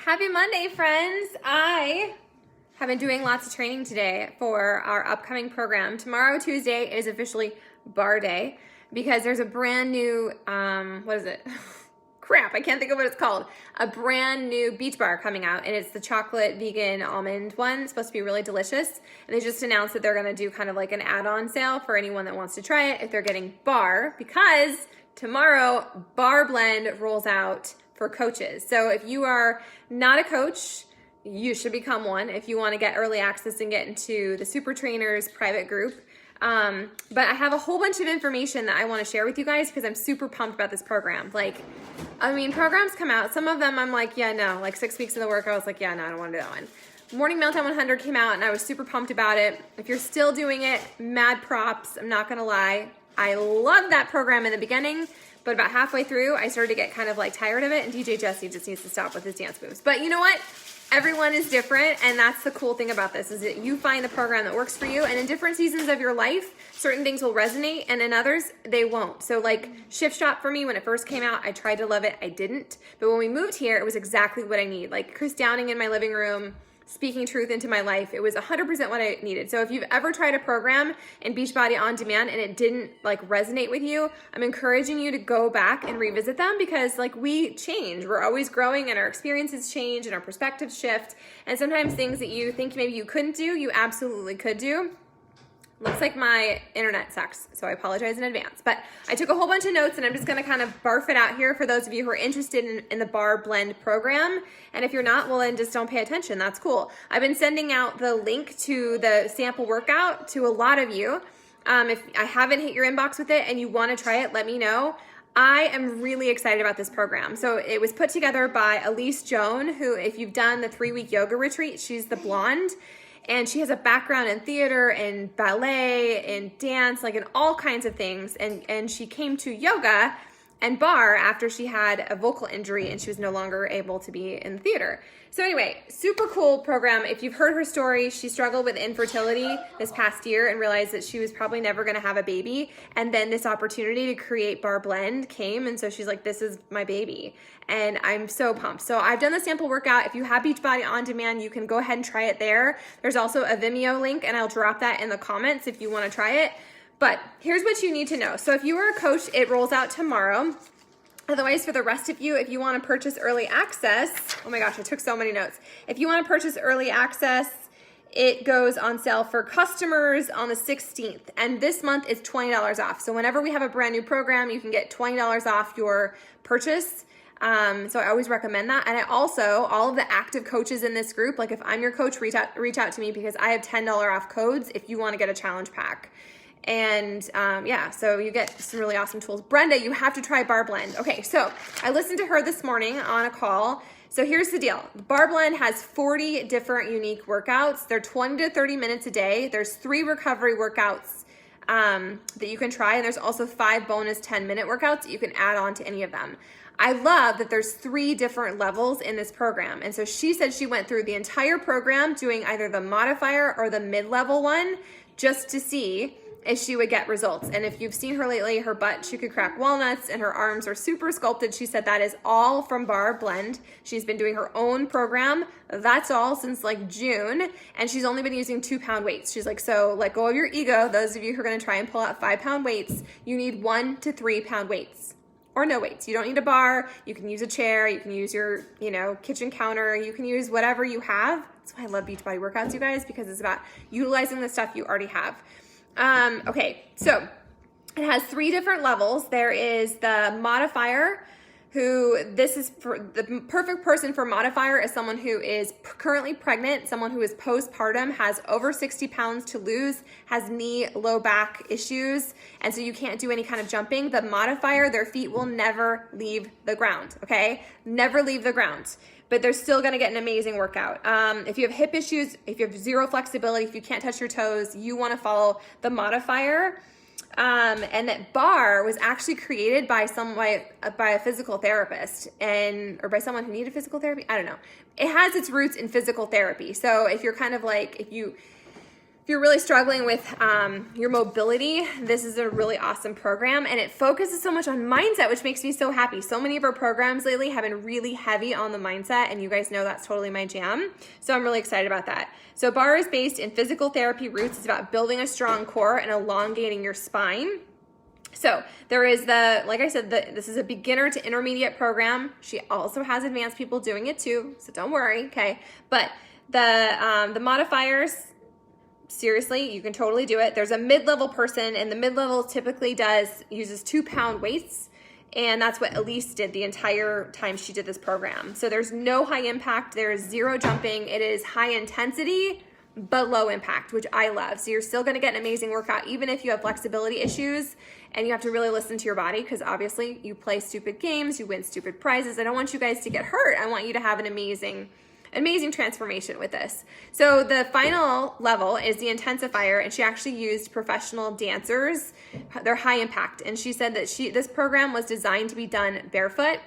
Happy Monday, friends. I have been doing lots of training today for our upcoming program. Tomorrow, Tuesday, is officially Bar Day because there's a brand new, what is it? Crap, I can't think of what it's called. A brand new beach bar coming out, and it's the chocolate vegan almond one. It's supposed to be really delicious. And they just announced that they're going to do kind of like an add-on sale for anyone that wants to try it if they're getting bar, because tomorrow Barre Blend rolls out for coaches. So if you are not a coach, you should become one if you want to get early access and get into the Super Trainers private group. But I have a whole bunch of information that I want to share with you guys because I'm super pumped about this program. Programs come out. Some of them I'm like, yeah, no. Like 6 weeks in the work, I was like, yeah, no, I don't want to do that one. Morning Meltdown 100 came out and I was super pumped about it. If you're still doing it, mad props. I'm not going to lie. I loved that program in the beginning, but about halfway through, I started to get kind of like tired of it, and DJ Jesse just needs to stop with his dance moves. But you know what? Everyone is different, and that's the cool thing about this, is that you find the program that works for you, and in different seasons of your life, certain things will resonate, and in others, they won't. So like Shift Shop for me, when it first came out, I tried to love it, I didn't. But when we moved here, it was exactly what I need. Like Chris Downing in my living room, speaking truth into my life. It was 100% what I needed. So if you've ever tried a program in Beachbody On Demand and it didn't like resonate with you, I'm encouraging you to go back and revisit them, because like we change. We're always growing and our experiences change and our perspectives shift. And sometimes things that you think maybe you couldn't do, you absolutely could do. Looks like my internet sucks, so I apologize in advance. But I took a whole bunch of notes, and I'm just gonna kind of barf it out here for those of you who are interested in the Barre Blend program. And if you're not, well, then just don't pay attention. That's cool. I've been sending out the link to the sample workout to a lot of you. If I haven't hit your inbox with it and you wanna try it, let me know. I am really excited about this program. So it was put together by Elise Joan, who, if you've done the 3-week yoga retreat, she's the blonde. And she has a background in theater and ballet and dance, like in all kinds of things. And she came to yoga and bar after she had a vocal injury and she was no longer able to be in the theater. So anyway, super cool program. If you've heard her story, she struggled with infertility this past year and realized that she was probably never going to have a baby. And then this opportunity to create Barre Blend came. And so she's like, this is my baby. And I'm so pumped. So I've done the sample workout. If you have Beachbody On Demand, you can go ahead and try it there. There's also a Vimeo link, and I'll drop that in the comments if you want to try it. But here's what you need to know. So if you are a coach, it rolls out tomorrow. Otherwise, for the rest of you, if you want to purchase early access, oh my gosh, I took so many notes. If you want to purchase early access, it goes on sale for customers on the 16th. And this month is $20 off. So whenever we have a brand new program, you can get $20 off your purchase. So I always recommend that. And I also, all of the active coaches in this group, like if I'm your coach, reach out to me, because I have $10 off codes if you want to get a challenge pack. And yeah, so you get some really awesome tools. Brenda, you have to try Barre Blend. Okay, so I listened to her this morning on a call. So here's the deal. Barre Blend has 40 different unique workouts. They're 20 to 30 minutes a day. There's 3 recovery workouts that you can try. And there's also 5 bonus 10-minute workouts that you can add on to any of them. I love that there's 3 different levels in this program. And so she said she went through the entire program doing either the modifier or the mid-level one just to see if she would get results. And if you've seen her lately, her butt, she could crack walnuts, and her arms are super sculpted. She said that is all from Barre Blend. She's been doing her own program. That's all since like June. And she's only been using 2-pound weights. She's like, so let go of your ego. Those of you who are going to try and pull out 5-pound weights, you need 1 to 3-pound weights. Or no weights. You don't need a bar. You can use a chair. You can use your, kitchen counter. You can use whatever you have. That's why I love Beachbody workouts, you guys, because it's about utilizing the stuff you already have. Okay, so it has 3 different levels. There is the modifier, this is for the perfect person for modifier is someone who is currently pregnant, someone who is postpartum, has over 60 pounds to lose, has knee, low back issues, and so you can't do any kind of jumping. The modifier, their feet will never leave the ground, okay? Never leave the ground. But they're still gonna get an amazing workout. If you have hip issues, if you have 0 flexibility, if you can't touch your toes, you wanna follow the modifier. And that bar was actually created by a physical therapist or by someone who needed physical therapy. I don't know. It has its roots in physical therapy. So if you're kind of like, if you're really struggling with your mobility, this is a really awesome program, and it focuses so much on mindset, which makes me so happy. So many of our programs lately have been really heavy on the mindset, and you guys know that's totally my jam. So I'm really excited about that. So Barre is based in physical therapy roots. It's about building a strong core and elongating your spine. So there is like I said, this is a beginner to intermediate program. She also has advanced people doing it too, so don't worry, okay? But the modifiers, seriously, you can totally do it. There's a mid-level person, and the mid-level typically uses 2-pound weights, and that's what Elise did the entire time she did this program. So there's no high impact. There's zero jumping. It is high intensity, but low impact, which I love. So you're still gonna get an amazing workout, even if you have flexibility issues, and you have to really listen to your body, because obviously you play stupid games, you win stupid prizes. I don't want you guys to get hurt. I want you to have an amazing transformation with this. So the final level is the intensifier, and she actually used professional dancers. They're high impact, and she said that this program was designed to be done barefoot.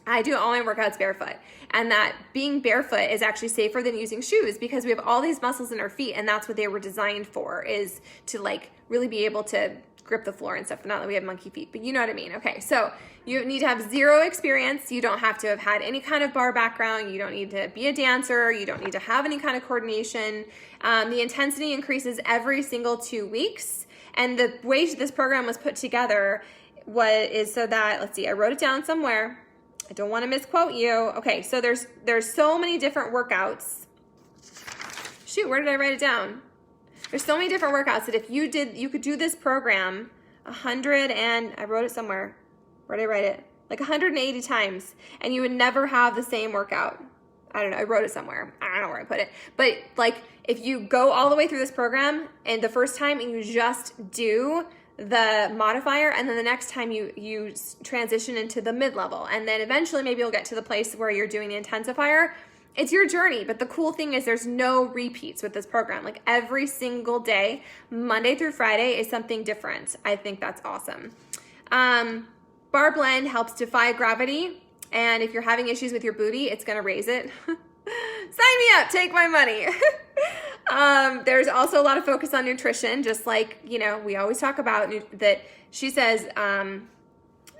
I do all my workouts barefoot, and that being barefoot is actually safer than using shoes, because we have all these muscles in our feet, and that's what they were designed for, is to like really be able to grip the floor and stuff. Not that we have monkey feet, but you know what I mean. Okay, so you need to have zero experience. You don't have to have had any kind of bar background. You don't need to be a dancer. You don't need to have any kind of coordination. The intensity increases every single 2 weeks. And the way this program was put together is so that, let's see, I wrote it down somewhere. I don't want to misquote you. Okay, so there's so many different workouts. Shoot, where did I write it down? There's so many different workouts that if you could do this program 100 and, I wrote it somewhere. Where did I write it? Like 180 times, and you would never have the same workout. I don't know, I wrote it somewhere. I don't know where I put it. But like, if you go all the way through this program, and the first time and you just do the modifier, and then the next time you transition into the mid-level, and then eventually maybe you'll get to the place where you're doing the intensifier. It's your journey, but the cool thing is there's no repeats with this program. Like every single day, Monday through Friday, is something different. I think that's awesome. Barre Blend helps defy gravity, and if you're having issues with your booty, it's gonna raise it. Sign me up, take my money. There's also a lot of focus on nutrition, just like, we always talk about that. She says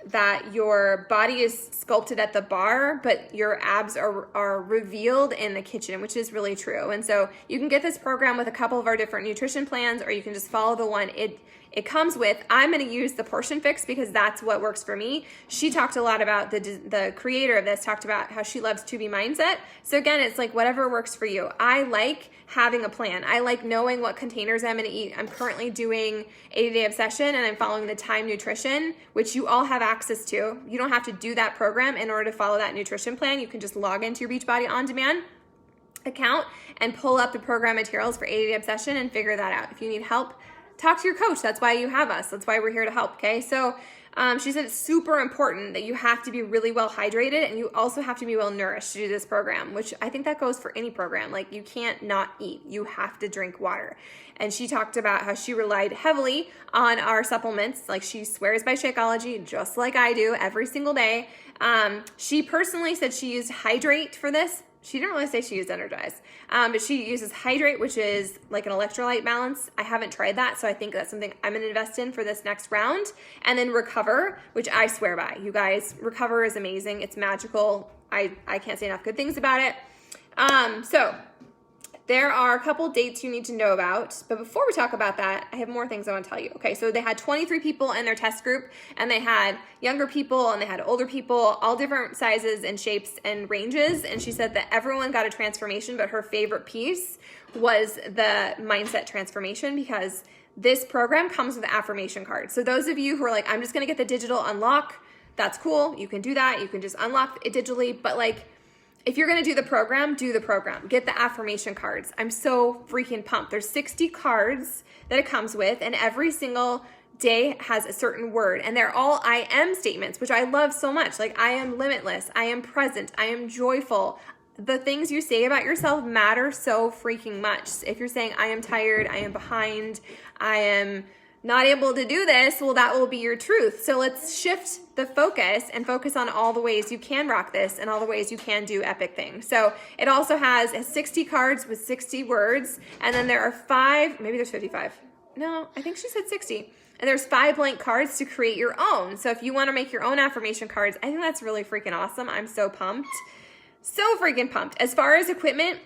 that your body is sculpted at the bar, but your abs are revealed in the kitchen, which is really true. And so you can get this program with a couple of our different nutrition plans, or you can just follow the one it comes with. I'm going to use the Portion Fix because that's what works for me. She talked a lot about, the creator of this talked about how she loves 2B mindset. So again, it's like whatever works for you. I like having a plan. I like knowing what containers I'm going to eat. I'm currently doing 80-day obsession, and I'm following the Time Nutrition, which you all have access to. You don't have to do that program in order to follow that nutrition plan. You can just log into your Beachbody On Demand account and pull up the program materials for 80-day obsession and figure that out. If you need help, talk to your coach. That's why you have us. That's why we're here to help, okay? So she said it's super important that you have to be really well hydrated, and you also have to be well nourished to do this program, which I think that goes for any program. Like, you can't not eat. You have to drink water. And she talked about how she relied heavily on our supplements. Like, she swears by Shakeology, just like I do, every single day. She personally said she used Hydrate for this. She didn't really say she used Energize, but she uses Hydrate, which is like an electrolyte balance. I haven't tried that, so I think that's something I'm going to invest in for this next round. And then Recover, which I swear by. You guys, Recover is amazing. It's magical. I can't say enough good things about it. So there are a couple dates you need to know about, but before we talk about that, I have more things I want to tell you. Okay, so they had 23 people in their test group, and they had younger people and they had older people, all different sizes and shapes and ranges, and she said that everyone got a transformation, but her favorite piece was the mindset transformation, because this program comes with affirmation cards. So those of you who are like, I'm just going to get the digital unlock, that's cool. You can do that. You can just unlock it digitally, but like, if you're going to do the program, do the program. Get the affirmation cards. I'm so freaking pumped. There's 60 cards that it comes with, and every single day has a certain word, and they're all I am statements, which I love so much. Like, I am limitless. I am present. I am joyful. The things you say about yourself matter so freaking much. If you're saying, I am tired, I am behind, I am not able to do this, well, that will be your truth. So let's shift the focus and focus on all the ways you can rock this and all the ways you can do epic things. So it also has 60 cards with 60 words, and then there are 5, maybe there's 55. No, I think she said 60. And there's 5 blank cards to create your own. So if you want to make your own affirmation cards, I think that's really freaking awesome. I'm so pumped. So freaking pumped. As far as equipment,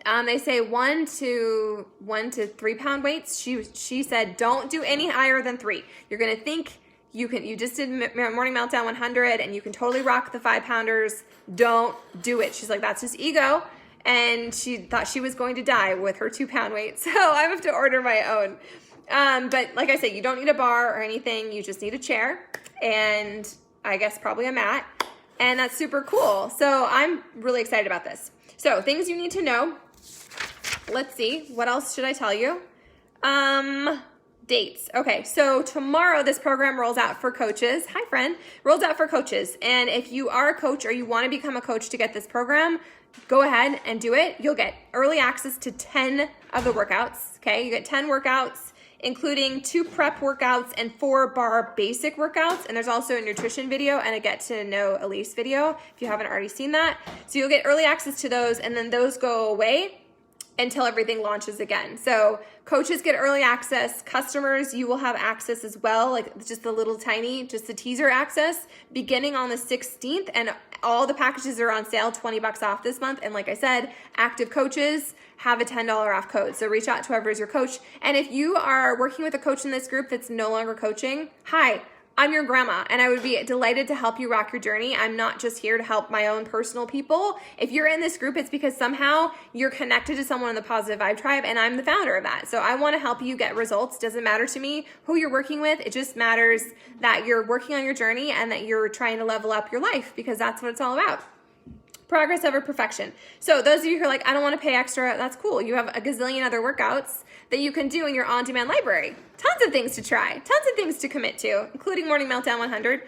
they say 1 to 3 pound weights. She said, don't do any higher than 3. You're going to think you just did Morning Meltdown 100 and you can totally rock the 5 pounders. Don't do it. She's like, that's just ego. And she thought she was going to die with her 2 pound weight. So I have to order my own. But like I said, you don't need a bar or anything. You just need a chair and I guess probably a mat. And that's super cool. So I'm really excited about this. So things you need to know. Let's see. What else should I tell you? Dates. Okay, so tomorrow this program rolls out for coaches. Hi, friend. Rolls out for coaches. And if you are a coach or you want to become a coach to get this program, go ahead and do it. You'll get early access to 10 of the workouts. Okay, you get 10 workouts, including 2 prep workouts and 4 bar basic workouts. And there's also a nutrition video and a get to know Elise video if you haven't already seen that. So you'll get early access to those, and then those go away until everything launches again. So coaches get early access. Customers, you will have access as well, like just the little tiny, just the teaser access beginning on the 16th. And all the packages are on sale, $20 off this month. And like I said, active coaches have a $10 off code. So reach out to whoever is your coach. And if you are working with a coach in this group that's no longer coaching, hi, I'm your grandma, and I would be delighted to help you rock your journey. I'm not just here to help my own personal people. If you're in this group, it's because somehow you're connected to someone in the Positive Vibe Tribe, and I'm the founder of that. So I want to help you get results. Doesn't matter to me who you're working with. It just matters that you're working on your journey and that you're trying to level up your life, because that's what it's all about. Progress over perfection. So those of you who are like, I don't want to pay extra, that's cool. You have a gazillion other workouts that you can do in your on-demand library. Tons of things to try, tons of things to commit to, including Morning Meltdown 100.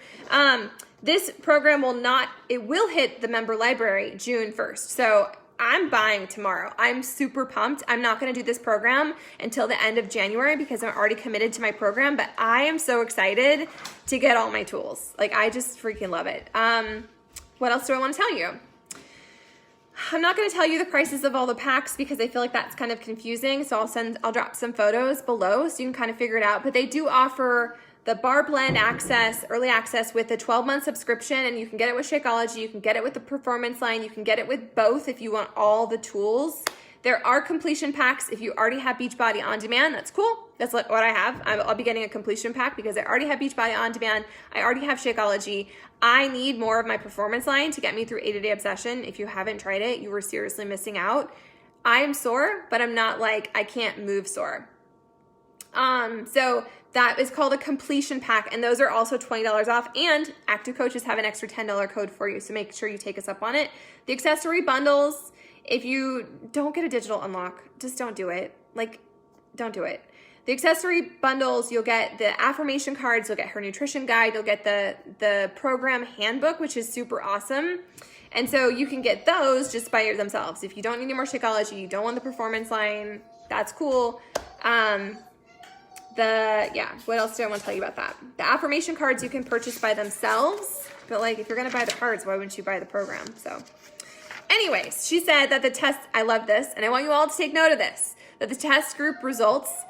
This program will hit the member library June 1st. So I'm buying tomorrow. I'm super pumped. I'm not going to do this program until the end of January because I'm already committed to my program, but I am so excited to get all my tools. Like, I just freaking love it. What else do I want to tell you? I'm not going to tell you the prices of all the packs because I feel like that's kind of confusing. So I'll drop some photos below so you can kind of figure it out. But they do offer the Barre Blend access, early access with a 12-month subscription, and you can get it with Shakeology. You can get it with the Performance line. You can get it with both if you want all the tools. There are completion packs. If you already have Beachbody On Demand, that's cool. That's what I have. I'll be getting a completion pack because I already have Beachbody On Demand. I already have Shakeology. I need more of my Performance line to get me through 80-Day Obsession. If you haven't tried it, you were seriously missing out. I am sore, but I'm not like I can't move sore. So that is called a completion pack, and those are also $20 off, and active coaches have an extra $10 code for you, so make sure you take us up on it. The accessory bundles, if you don't get a digital unlock, just don't do it. Like, don't do it. The accessory bundles, you'll get the affirmation cards, you'll get her nutrition guide, you'll get the program handbook, which is super awesome. And so you can get those just by themselves. If you don't need any more Shakeology, you don't want the Performance line, that's cool. What else do I want to tell you about that? The affirmation cards you can purchase by themselves, but like if you're going to buy the cards, why wouldn't you buy the program? So anyways, she said that the test, I love this, and I want you all to take note of this, that the test group results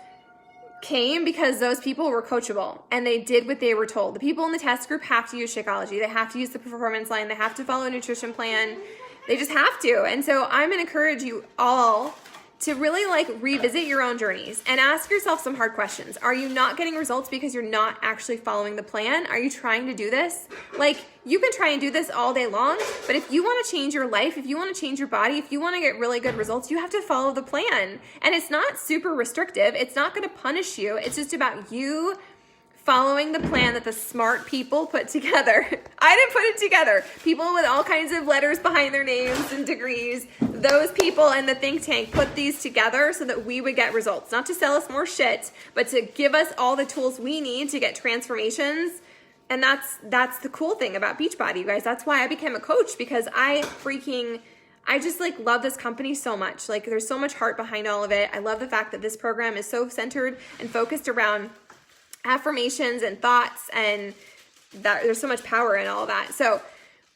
came because those people were coachable and they did what they were told. The people in the test group have to use Shakeology. They have to use the Performance line. They have to follow a nutrition plan. They just have to. And so I'm going to encourage you all to really like revisit your own journeys and ask yourself some hard questions. Are you not getting results because you're not actually following the plan? Are you trying to do this? Like, you can try and do this all day long, but if you want to change your life, if you want to change your body, if you want to get really good results, you have to follow the plan. And it's not super restrictive. It's not going to punish you. It's just about you following the plan that the smart people put together. I didn't put it together. People with all kinds of letters behind their names and degrees, those people in the think tank put these together so that we would get results. Not to sell us more shit, but to give us all the tools we need to get transformations. And that's the cool thing about Beachbody, you guys. That's why I became a coach, because I just like love this company so much. Like, there's so much heart behind all of it. I love the fact that this program is so centered and focused around affirmations and thoughts and there's so much power in all that. So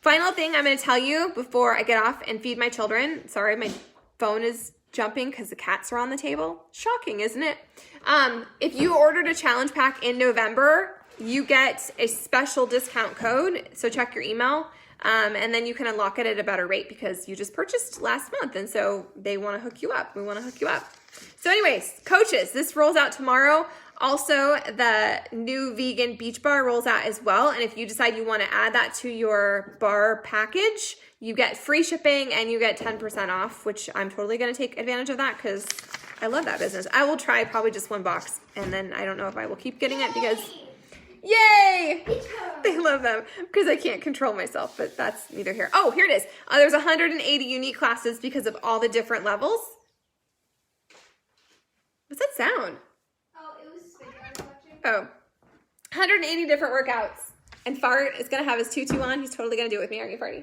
final thing I'm going to tell you before I get off and feed my children. Sorry, my phone is jumping because the cats are on the table. Shocking, isn't it? If you ordered a challenge pack in November, you get a special discount code. So check your email. And then you can unlock it at a better rate because you just purchased last month. And so they want to hook you up. We want to hook you up. So anyways, coaches, this rolls out tomorrow. Also, the new vegan beach bar rolls out as well. And if you decide you want to add that to your bar package, you get free shipping and you get 10% off, which I'm totally going to take advantage of that because I love that business. I will try probably just one box and then I don't know if I will keep getting it because, yay! They love them because I can't control myself, but that's neither here. Oh, here it is. There's 180 unique classes because of all the different levels. What's that sound? Oh, 180 different workouts. And Fart is going to have his tutu on. He's totally going to do it with me. Aren't you, Farty?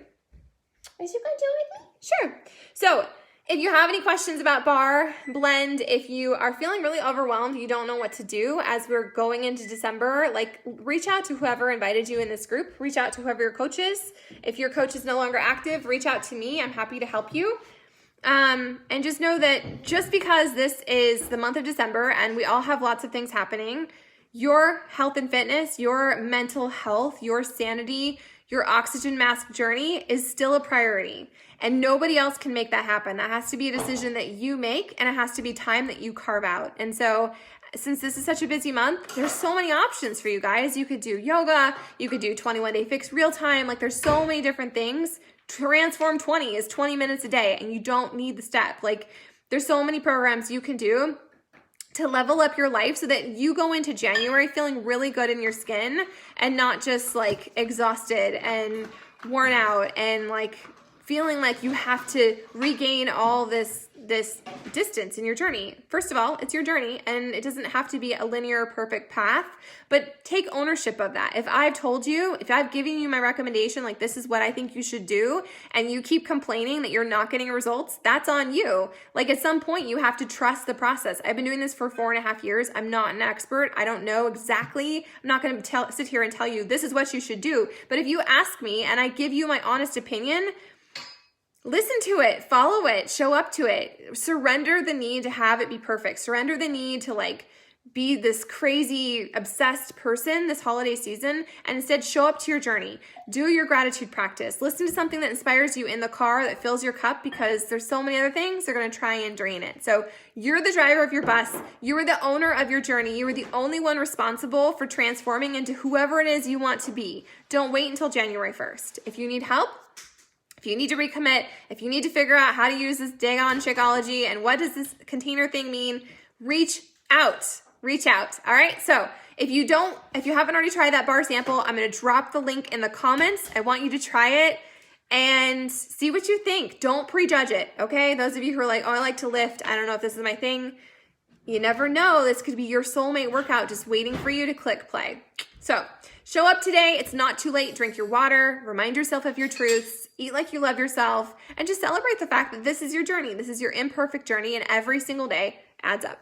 Are you going to do it with me? Sure. So if you have any questions about Barre Blend, if you are feeling really overwhelmed, you don't know what to do as we're going into December, like reach out to whoever invited you in this group. Reach out to whoever your coach is. If your coach is no longer active, reach out to me. I'm happy to help you. And just know that just because this is the month of December and we all have lots of things happening, your health and fitness, your mental health, your sanity, your oxygen mask journey is still a priority. And nobody else can make that happen. That has to be a decision that you make and it has to be time that you carve out. And so since this is such a busy month, there's so many options for you guys. You could do yoga, you could do 21-day fix real time. Like there's so many different things. Transform 20 is 20 minutes a day and you don't need the step. Like there's so many programs you can do to level up your life so that you go into January feeling really good in your skin and not just like exhausted and worn out and like feeling like you have to regain all this distance in your journey. First of all, it's your journey and it doesn't have to be a linear perfect path, but take ownership of that. If I've told you, if I've given you my recommendation, like this is what I think you should do, and you keep complaining that you're not getting results, that's on you. Like at some point you have to trust the process. I've been doing this for 4.5 years. I'm not an expert. I don't know exactly. I'm not going to sit here and tell you this is what you should do. But if you ask me and I give you my honest opinion, listen to it, follow it, show up to it, surrender the need to have it be perfect, surrender the need to like be this crazy obsessed person this holiday season, and instead show up to your journey. Do your gratitude practice. Listen to something that inspires you in the car that fills your cup because there's so many other things they're going to try and drain it. So you're the driver of your bus. You are the owner of your journey. You are the only one responsible for transforming into whoever it is you want to be. Don't wait until January 1st. If you need help, if you need to recommit, if you need to figure out how to use this Dagon Shakeology and what does this container thing mean, reach out. Reach out. All right. So if you haven't already tried that bar sample, I'm going to drop the link in the comments. I want you to try it and see what you think. Don't prejudge it. Okay. Those of you who are like, oh, I like to lift. I don't know if this is my thing. You never know. This could be your soulmate workout just waiting for you to click play. So show up today. It's not too late. Drink your water. Remind yourself of your truths. Eat like you love yourself. And just celebrate the fact that this is your journey. This is your imperfect journey. And every single day adds up.